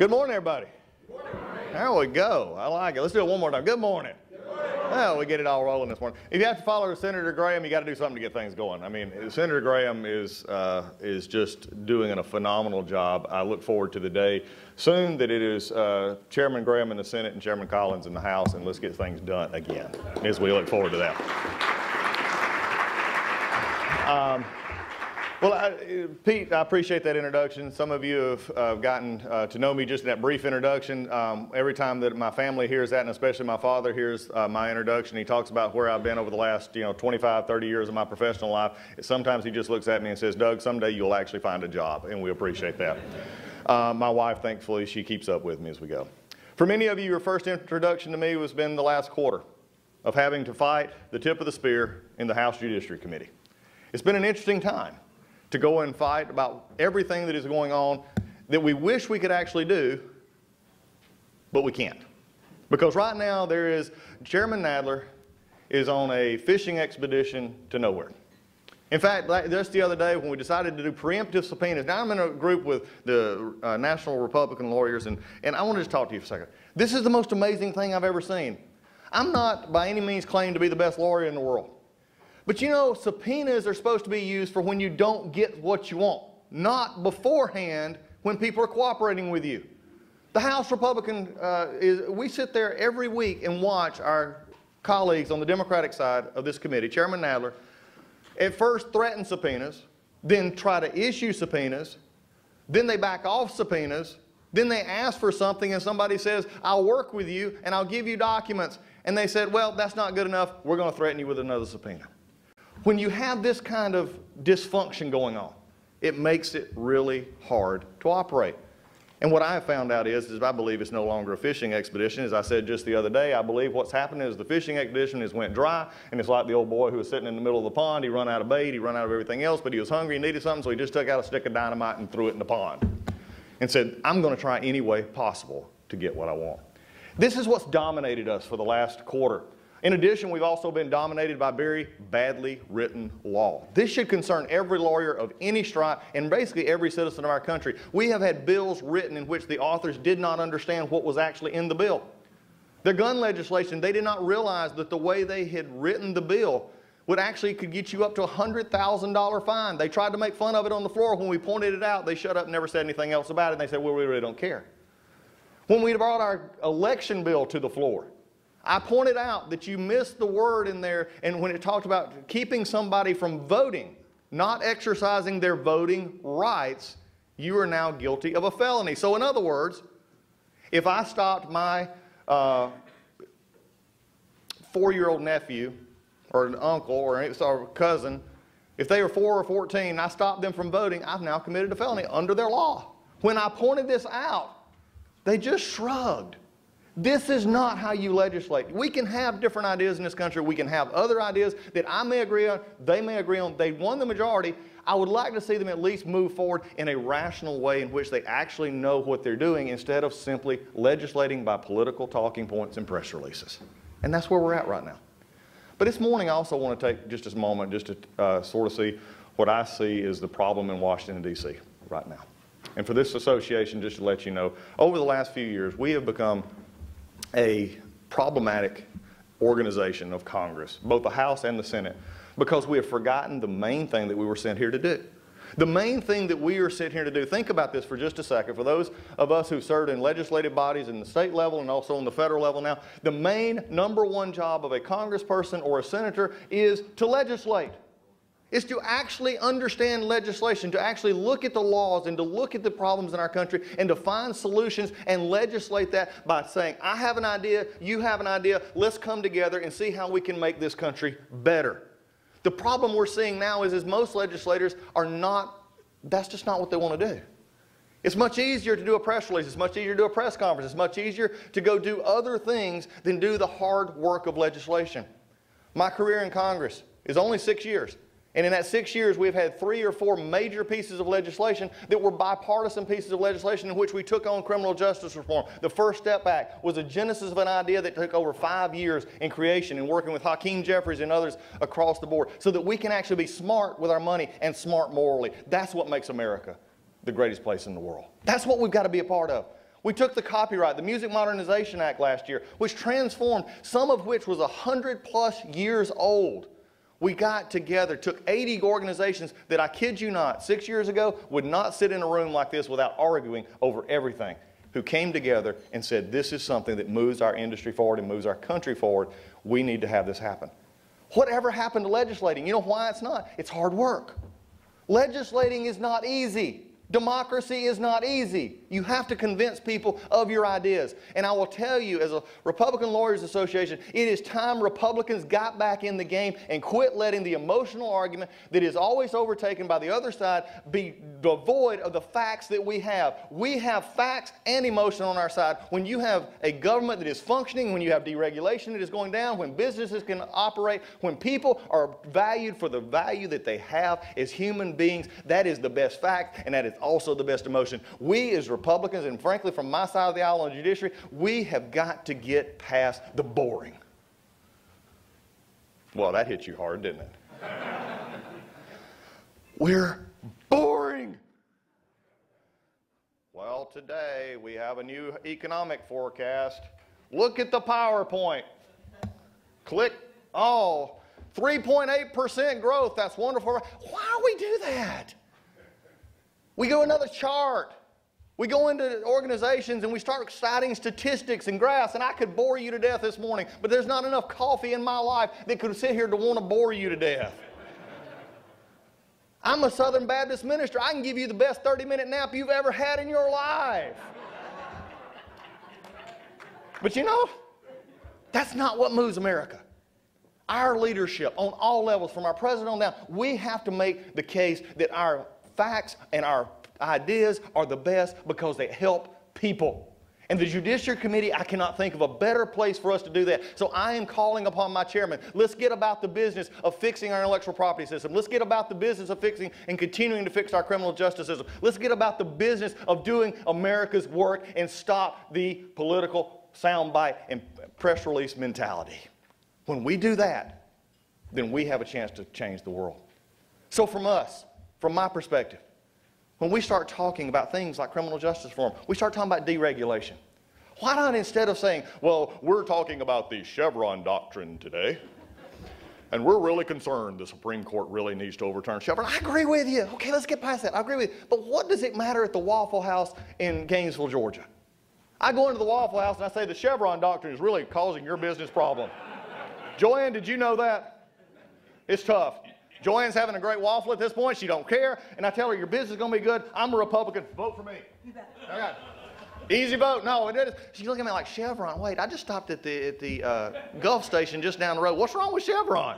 Good morning, everybody. Good morning. There we go. I like it. Let's do it one more time. Good morning. Good morning. Well, we get it all rolling this morning. If you have to follow Senator Graham, you got to do something to get things going. I mean, Senator Graham is just doing a phenomenal job. I look forward to the day soon that it is Chairman Graham in the Senate and Chairman Collins in the House, and let's get things done again as we look forward to that. Well, Pete, I appreciate that introduction. Some of you have gotten to know me just in that brief introduction. Every time that my family hears that, and especially my father hears my introduction, he talks about where I've been over the last 25, 30 years of my professional life. Sometimes he just looks at me and says, Doug, someday you'll actually find a job, and we appreciate that. My wife, thankfully, she keeps up with me as we go. For many of you, your first introduction to me has been the last quarter of having to fight the tip of the spear in the House Judiciary Committee. It's been an interesting time to go and fight about everything that is going on that we wish we could actually do, but we can't. Because right now Chairman Nadler is on a fishing expedition to nowhere. In fact, just the other day when we decided to do preemptive subpoenas, now I'm in a group with the National Republican lawyers, and I want to just talk to you for a second. This is the most amazing thing I've ever seen. I'm not by any means claiming to be the best lawyer in the world. But subpoenas are supposed to be used for when you don't get what you want, not beforehand when people are cooperating with you. The House Republican, we sit there every week and watch our colleagues on the Democratic side of this committee, Chairman Nadler, at first threaten subpoenas, then try to issue subpoenas, then they back off subpoenas, then they ask for something and somebody says, I'll work with you and I'll give you documents. And they said, well, that's not good enough. We're going to threaten you with another subpoena. When you have this kind of dysfunction going on, it makes it really hard to operate. And what I have found out is I believe it's no longer a fishing expedition. As I said just the other day, I believe what's happened is the fishing expedition has went dry, and it's like the old boy who was sitting in the middle of the pond. He run out of bait, he run out of everything else, but he was hungry and needed something, so he just took out a stick of dynamite and threw it in the pond and said, I'm going to try any way possible to get what I want. This is what's dominated us for the last quarter. In addition, we've also been dominated by very badly written law. This should concern every lawyer of any stripe and basically every citizen of our country. We have had bills written in which the authors did not understand what was actually in the bill. The gun legislation, they did not realize that the way they had written the bill could get you up to a $100,000 fine. They tried to make fun of it on the floor. When we pointed it out, they shut up and never said anything else about it, and they said, well, we really don't care. When we brought our election bill to the floor, I pointed out that you missed the word in there, and when it talked about keeping somebody from voting, not exercising their voting rights, you are now guilty of a felony. So in other words, if I stopped my 4-year-old nephew or an uncle or a cousin, if they were 4 or 14 and I stopped them from voting, I've now committed a felony under their law. When I pointed this out, they just shrugged. This is not how you legislate. We can have different ideas in this country. We can have other ideas that I may agree on, they may agree on. They won the majority. I would like to see them at least move forward in a rational way in which they actually know what they're doing instead of simply legislating by political talking points and press releases. And that's where we're at right now. But this morning I also want to take just a moment just to sort of see what I see is the problem in Washington, D.C. right now. And for this association, just to let you know, over the last few years we have become a problematic organization of Congress, both the House and the Senate, because we have forgotten the main thing that we were sent here to do. The main thing that we are sent here to do, think about this for just a second, for those of us who served in legislative bodies in the state level and also on the federal level now, the main #1 job of a congressperson or a senator is to legislate. Is to actually understand legislation, to actually look at the laws and to look at the problems in our country and to find solutions and legislate that by saying, I have an idea, you have an idea, let's come together and see how we can make this country better. The problem we're seeing now is most legislators are not, that's just not what they want to do. It's much easier to do a press release, it's much easier to do a press conference, it's much easier to go do other things than do the hard work of legislation. My career in Congress is only 6 years. And in that 6 years, we've had 3 or 4 major pieces of legislation that were bipartisan pieces of legislation in which we took on criminal justice reform. The First Step Act was a genesis of an idea that took over 5 years in creation and working with Hakeem Jeffries and others across the board so that we can actually be smart with our money and smart morally. That's what makes America the greatest place in the world. That's what we've got to be a part of. We took the copyright, the Music Modernization Act last year, which transformed, some of which was 100+ years old. We got together, took 80 organizations that, I kid you not, 6 years ago would not sit in a room like this without arguing over everything, who came together and said, this is something that moves our industry forward and moves our country forward. We need to have this happen. Whatever happened to legislating? You know why it's not? It's hard work. Legislating is not easy. Democracy is not easy. You have to convince people of your ideas. And I will tell you, as a Republican Lawyers Association, it is time Republicans got back in the game and quit letting the emotional argument that is always overtaken by the other side be devoid of the facts that we have. We have facts and emotion on our side. When you have a government that is functioning, when you have deregulation that is going down, when businesses can operate, when people are valued for the value that they have as human beings, that is the best fact, and that is also the best emotion. We as Republicans, and frankly from my side of the aisle on the judiciary, we have got to get past the boring. Well, that hit you hard, didn't it? We're boring. Well, today we have a new economic forecast. Look at the PowerPoint. Click all. 3.8% growth. That's wonderful. Why do we do that? We go another chart. We go into organizations and we start citing statistics and graphs, and I could bore you to death this morning, but there's not enough coffee in my life that could sit here to want to bore you to death. I'm a Southern Baptist minister. I can give you the best 30-minute nap you've ever had in your life. But you know, that's not what moves America. Our leadership on all levels, from our president on down, we have to make the case that our facts and our ideas are the best because they help people. And the Judiciary Committee, I cannot think of a better place for us to do that. So I am calling upon my chairman. Let's get about the business of fixing our intellectual property system. Let's get about the business of fixing and continuing to fix our criminal justice system. Let's get about the business of doing America's work and stop the political soundbite and press release mentality. When we do that, then we have a chance to change the world. So from us, from my perspective, when we start talking about things like criminal justice reform, we start talking about deregulation. Why not, instead of saying, well, we're talking about the Chevron doctrine today, and we're really concerned the Supreme Court really needs to overturn Chevron. I agree with you. Okay, let's get past that. I agree with you. But what does it matter at the Waffle House in Gainesville, Georgia? I go into the Waffle House and I say the Chevron doctrine is really causing your business problem. Joanne, did you know that? It's tough. Joanne's having a great waffle at this point. She don't care. And I tell her, your business is going to be good. I'm a Republican. Vote for me. Okay. Easy vote. No, it is. She's looking at me like, Chevron. Wait, I just stopped at the Gulf station just down the road. What's wrong with Chevron?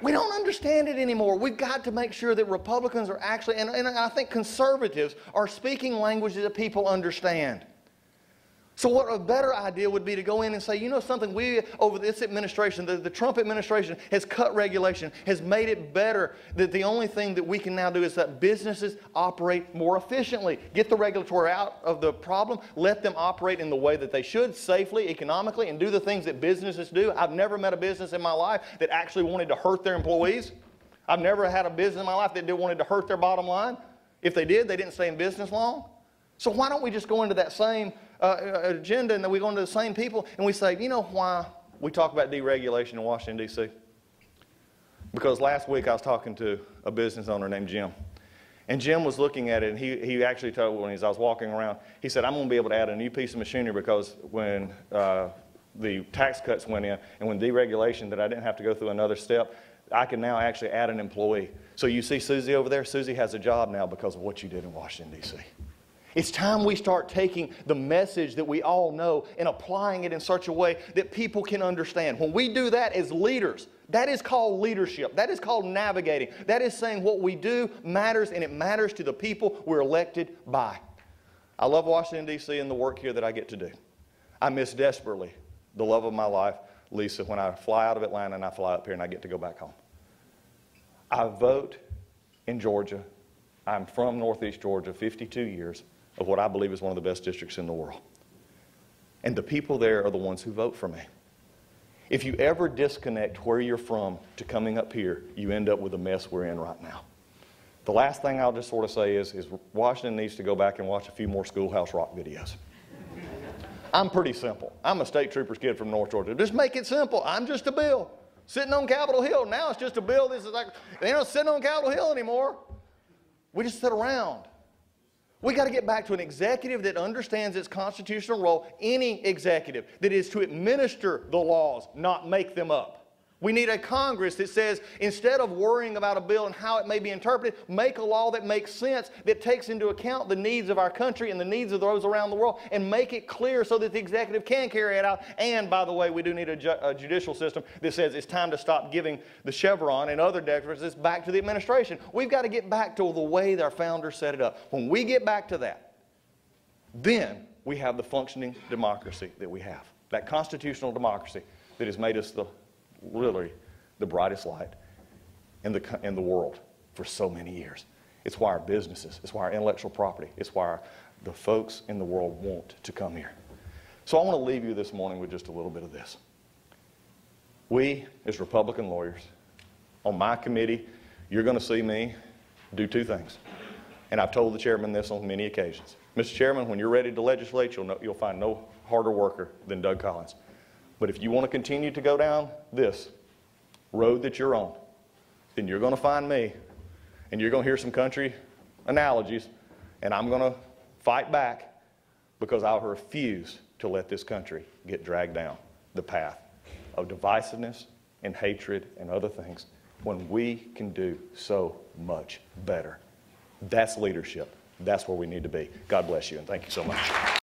We don't understand it anymore. We've got to make sure that Republicans are actually, and I think conservatives are speaking languages that people understand. So what a better idea would be to go in and say, you know something, we, over this administration, the Trump administration has cut regulation, has made it better, that the only thing that we can now do is that businesses operate more efficiently. Get the regulatory out of the problem, let them operate in the way that they should, safely, economically, and do the things that businesses do. I've never met a business in my life that actually wanted to hurt their employees. I've never had a business in my life that wanted to hurt their bottom line. If they did, they didn't stay in business long. So why don't we just go into that same agenda, and then we go into the same people and we say, you know why we talk about deregulation in Washington, D.C.? Because last week I was talking to a business owner named Jim. And Jim was looking at it, and he actually told me, as I was walking around, he said, I'm going to be able to add a new piece of machinery because when the tax cuts went in and when deregulation, that I didn't have to go through another step, I can now actually add an employee. So you see Susie over there? Susie has a job now because of what you did in Washington, D.C. It's time we start taking the message that we all know and applying it in such a way that people can understand. When we do that as leaders, that is called leadership. That is called navigating. That is saying what we do matters, and it matters to the people we're elected by. I love Washington, D.C. and the work here that I get to do. I miss desperately the love of my life, Lisa, when I fly out of Atlanta and I fly up here and I get to go back home. I vote in Georgia. I'm from Northeast Georgia, 52 years. Of what I believe is one of the best districts in the world. And the people there are the ones who vote for me. If you ever disconnect where you're from to coming up here, you end up with the mess we're in right now. The last thing I'll just sort of say is Washington needs to go back and watch a few more Schoolhouse Rock videos. I'm pretty simple. I'm a state trooper's kid from North Georgia. Just make it simple. I'm just a bill sitting on Capitol Hill. Now it's just a bill. This is like, they don't sit on Capitol Hill anymore. We just sit around. We got to get back to an executive that understands its constitutional role, any executive, that is to administer the laws, not make them up. We need a Congress that says, instead of worrying about a bill and how it may be interpreted, make a law that makes sense, that takes into account the needs of our country and the needs of those around the world, and make it clear so that the executive can carry it out. And, by the way, we do need a judicial system that says it's time to stop giving the Chevron and other deferences back to the administration. We've got to get back to the way that our founders set it up. When we get back to that, then we have the functioning democracy that we have, that constitutional democracy that has made us literally the brightest light in the world for so many years. It's why our businesses, it's why our intellectual property, it's why the folks in the world want to come here. So I want to leave you this morning with just a little bit of this. We, as Republican lawyers, on my committee, you're going to see me do two things. And I've told the chairman this on many occasions. Mr. Chairman, when you're ready to legislate, you'll find no harder worker than Doug Collins. But if you want to continue to go down this road that you're on, then you're going to find me, and you're going to hear some country analogies, and I'm going to fight back because I refuse to let this country get dragged down the path of divisiveness and hatred and other things when we can do so much better. That's leadership. That's where we need to be. God bless you, and thank you so much.